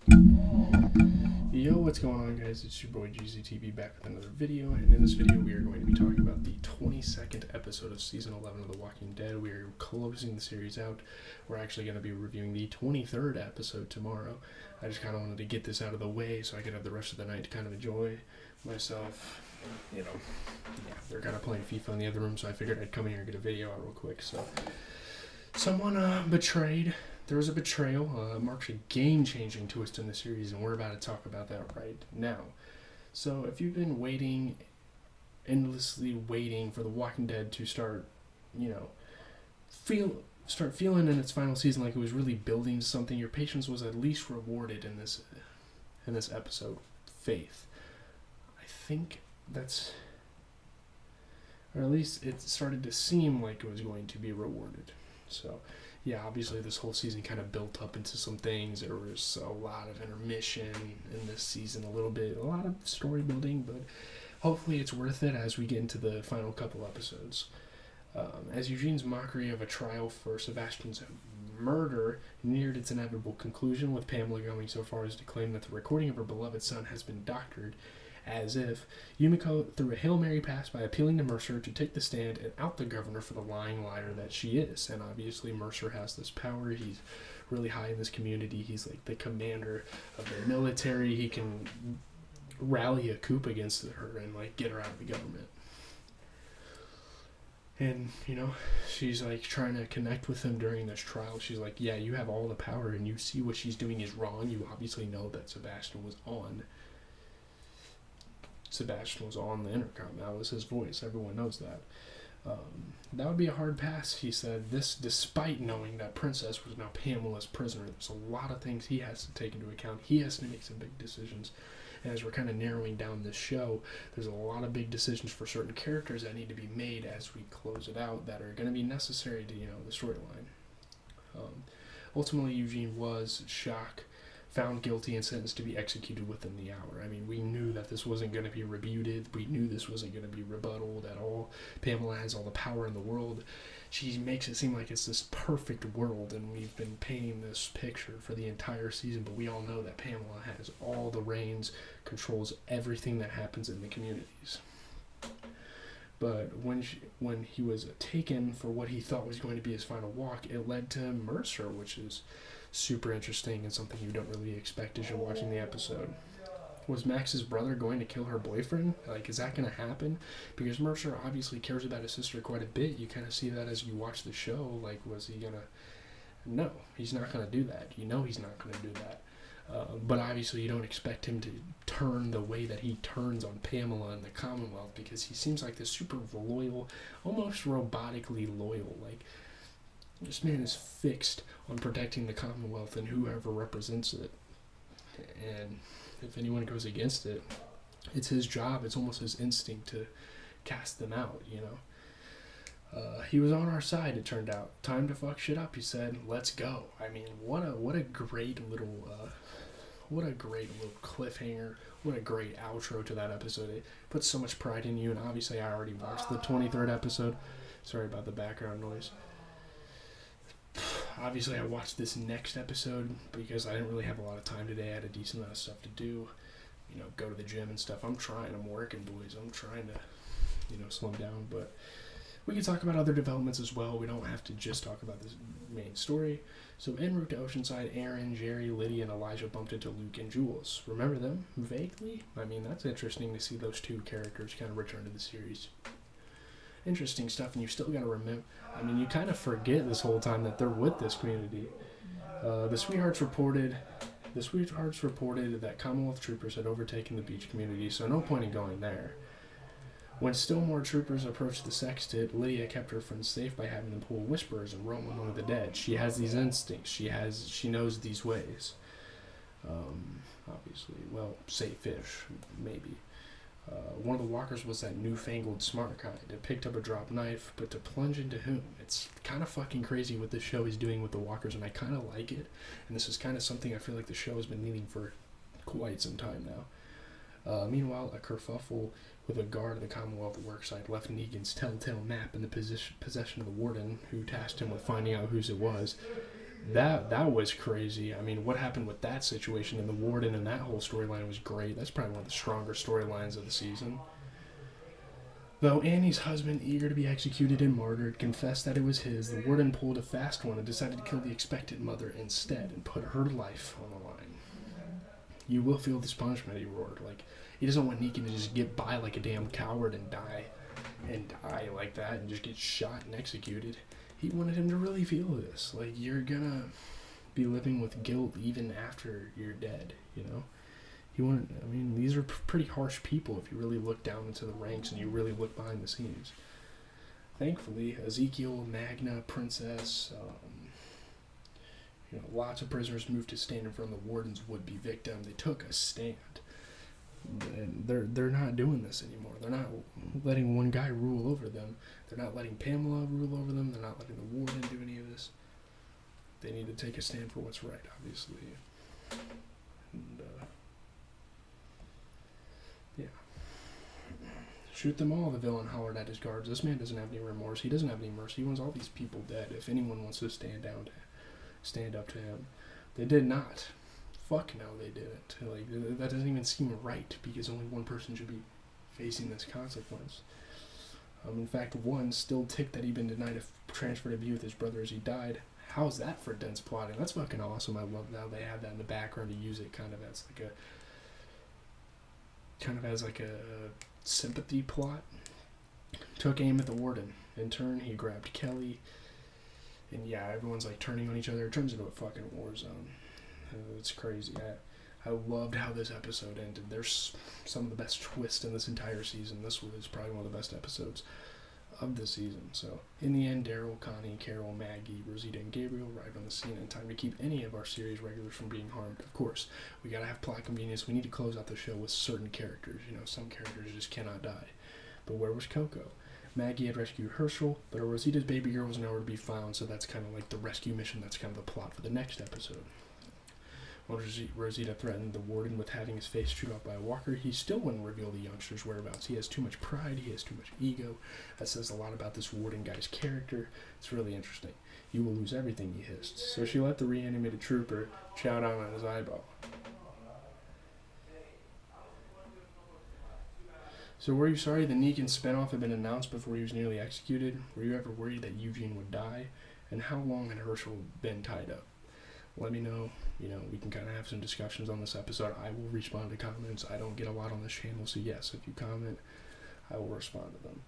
Yo, what's going on, guys? It's your boy GZTV back with another video, and in this video we are going to be talking about the 22nd episode of Season 11 of The Walking Dead. We are closing the series out. We're actually going to be reviewing the 23rd episode tomorrow. I just kind of wanted to get this out of the way so I could have the rest of the night to kind of enjoy myself. You know, yeah, they're kind of playing FIFA in the other room, so I figured I'd come in here and get a video out real quick. So, someone betrayed. There was a betrayal, marks a game-changing twist in the series, and we're about to talk about that right now. So if you've been endlessly waiting for The Walking Dead to start, start feeling in its final season like it was really building something, your patience was at least rewarded in this episode. Faith. I think that's, or at least it started to seem like it was going to be rewarded. So, yeah, obviously this whole season kind of built up into some things. There was a lot of intermission in this season, a lot of story building, but hopefully it's worth it as we get into the final couple episodes. As Eugene's mockery of a trial for Sebastian's murder neared its inevitable conclusion, with Pamela going so far as to claim that the recording of her beloved son has been doctored, as if, Yumiko threw a Hail Mary pass by appealing to Mercer to take the stand and out the governor for the lying liar that she is. And obviously Mercer has this power. He's really high in this community. He's like the commander of the military. He can rally a coup against her and like get her out of the government. And, she's like trying to connect with him during this trial. She's like, yeah, you have all the power and you see what she's doing is wrong. You obviously know that Sebastian was on the intercom. That was his voice. Everyone knows that. That would be a hard pass, he said. This, despite knowing that Princess was now Pamela's prisoner. There's a lot of things he has to take into account. He has to make some big decisions. And as we're kind of narrowing down this show, there's a lot of big decisions for certain characters that need to be made as we close it out that are going to be necessary to, the storyline. Ultimately, Eugene was found guilty and sentenced to be executed within the hour. I mean, we knew that this wasn't going to be rebutted. We knew this wasn't going to be rebutted at all. Pamela has all the power in the world. She makes it seem like it's this perfect world, and we've been painting this picture for the entire season, but we all know that Pamela has all the reins, controls everything that happens in the communities. But when he was taken for what he thought was going to be his final walk, it led to Mercer, which is super interesting and something you don't really expect as you're watching the episode. Was Max's brother going to kill her boyfriend? Like, is that going to happen? Because Mercer obviously cares about his sister quite a bit. You kind of see that as you watch the show. Like, was he going to... No, he's not going to do that. He's not going to do that. But obviously you don't expect him to turn the way that he turns on Pamela in the Commonwealth, because he seems like this super loyal, almost robotically loyal. Like, this man is fixed on protecting the Commonwealth and whoever represents it. And if anyone goes against it, it's his job. It's almost his instinct to cast them out, He was on our side, it turned out. Time to fuck shit up, he said. Let's go. I mean, what a great little cliffhanger. What a great outro to that episode. It puts so much pride in you, and obviously I already watched the 23rd episode. Sorry about the background noise. Obviously, I watched this next episode because I didn't really have a lot of time today. I had a decent amount of stuff to do, go to the gym and stuff. I'm working, boys. I'm trying to, slow down. But we can talk about other developments as well. We don't have to just talk about this main story. So, en route to Oceanside, Aaron, Jerry, Lydia, and Elijah bumped into Luke and Jules. Remember them? Vaguely? I mean, that's interesting to see those two characters kind of return to the series. Interesting stuff, and you still got to remember, you kind of forget this whole time that they're with this community. The Sweethearts reported that Commonwealth troopers had overtaken the beach community, so no point in going there. When still more troopers approached the sextet, Lydia kept her friends safe by having them pull whispers and roam among the dead. She has these instincts. She knows these ways. Obviously, say fish, maybe. One of the walkers was that newfangled smart kind. It picked up a drop knife, but to plunge into whom? It's kind of fucking crazy what this show is doing with the walkers, and I kind of like it. And this is kind of something I feel like the show has been needing for quite some time now. Meanwhile, a kerfuffle with a guard of the Commonwealth worksite left Negan's telltale map in the possession of the warden, who tasked him with finding out whose it was. That was crazy. I mean, what happened with that situation and the warden and that whole storyline was great. That's probably one of the stronger storylines of the season. Though Annie's husband, eager to be executed and martyred, confessed that it was his, the warden pulled a fast one and decided to kill the expectant mother instead and put her life on the line. You will feel this punishment, he roared. Like, he doesn't want Negan to just get by like a damn coward and die like that and just get shot and executed. He wanted him to really feel this. Like, you're gonna be living with guilt even after you're dead, you know? These are pretty harsh people if you really look down into the ranks and you really look behind the scenes. Thankfully, Ezekiel, Magna, Princess, lots of prisoners moved to stand in front of the warden's would-be victim. They took a stand. And they're not doing this anymore. They're not letting one guy rule over them. They're not letting Pamela rule over them. They're not letting the warden do any of this. They need to take a stand for what's right, obviously. And, yeah. Shoot them all, the villain hollered at his guards. This man doesn't have any remorse. He doesn't have any mercy. He wants all these people dead. If anyone wants to stand up to him. They did not. Fuck no, they didn't. Like, that doesn't even seem right, because only one person should be facing this consequence. In fact, one still ticked that he'd been denied a transfer to be with his brother as he died. How's that for dense plotting? That's fucking awesome. I love how they have that in the background to use it kind of as like a sympathy plot. Took aim at the warden. In turn, he grabbed Kelly. And yeah, everyone's like turning on each other. It turns into a fucking war zone. It's crazy. I loved how this episode ended. There's some of the best twists in this entire season. This was probably one of the best episodes of the season. So, in the end, Daryl, Connie, Carol, Maggie, Rosita, and Gabriel arrived on the scene in time to keep any of our series regulars from being harmed. Of course, we gotta have plot convenience. We need to close out the show with certain characters. Some characters just cannot die. But where was Coco? Maggie had rescued Herschel, but Rosita's baby girl was nowhere to be found, so that's kind of like the rescue mission. That's kind of the plot for the next episode. When Rosita threatened the warden with having his face chewed off by a walker, he still wouldn't reveal the youngster's whereabouts. He has too much pride. He has too much ego. That says a lot about this warden guy's character. It's really interesting. You will lose everything, he hissed. So she let the reanimated trooper chow down on his eyeball. So were you sorry the Negan spinoff had been announced before he was nearly executed? Were you ever worried that Eugene would die? And how long had Herschel been tied up? Let me know. We can kind of have some discussions on this episode. I will respond to comments. I don't get a lot on this channel, so yes, if you comment, I will respond to them.